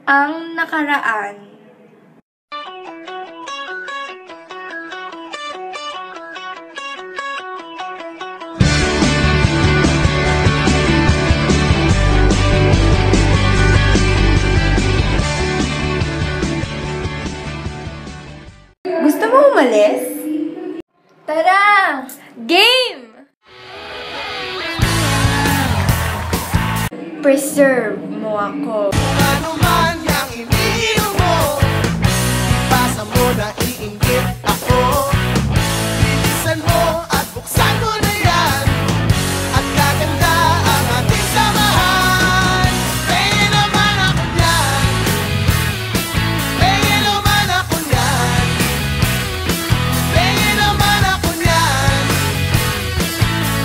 Ang nakaraan. Gusto mo umalis? Tara! Game! Preserve mo ako. Ano man yung iniinom mo, ipasa mo na iinggit ako. Bilisan mo at buksan mo na yan, at gaganda ang ating samahan. Pengin naman ako yan, pengin naman ako yan, pengin naman ako yan,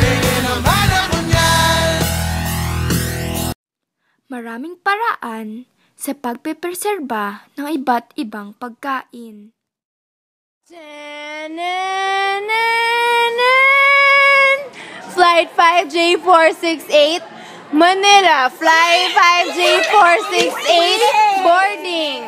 pengin naman ako yan. Maraming paraan sa pagpepreserba ng iba't ibang pagkain. Flight 5J468, Manila. Flight 5J468, boarding.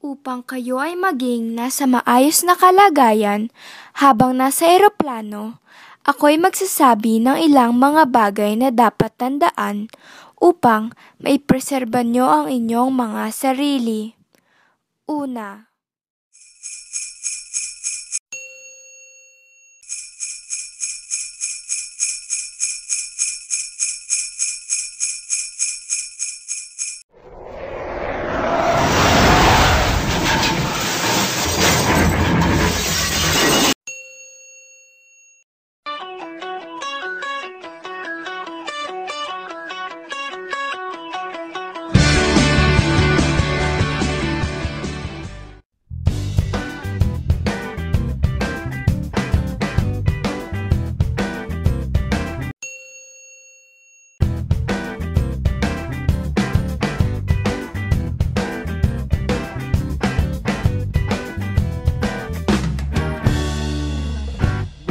Upang kayo ay maging nasa maayos na kalagayan habang nasa eroplano, ako'y magsasabi ng ilang mga bagay na dapat tandaan upang maipreserba nyo ang inyong mga sarili. Una,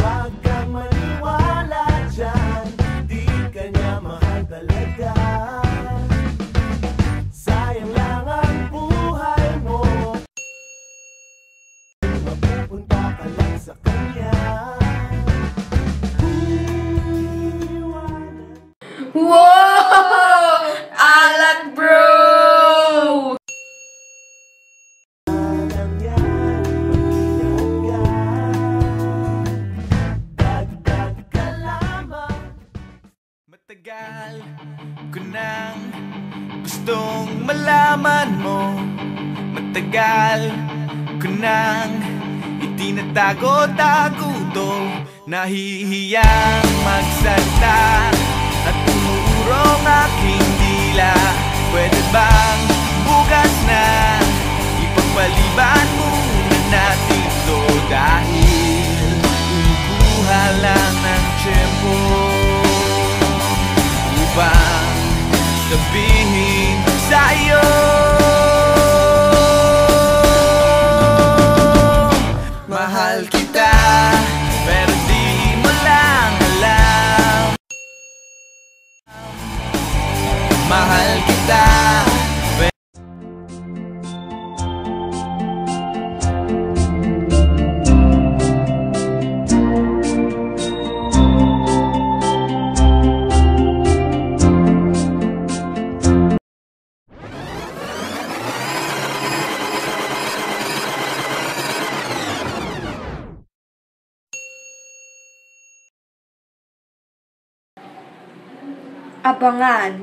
Huwag kang maniwala dyan, di ka niya mahal talaga. Sayang lang ang buhay mo, mapupunta ka lang sa kanya. wow! Alat bro! Lang yan, mag-ingat ka. Dagdag ka lamang. Matagal ko nang gustong malaman mo, matagal ko nang itinatago-tago to. Nahihiyang magsalita at umuurong aking dila. Pwede bang bukas na ipagpaliban muna natin to, dahil kumukuha lang ng tiyempo upang sabihin sa'yo mahal kita, pero di mo lang alam. Mahal kita. Abangan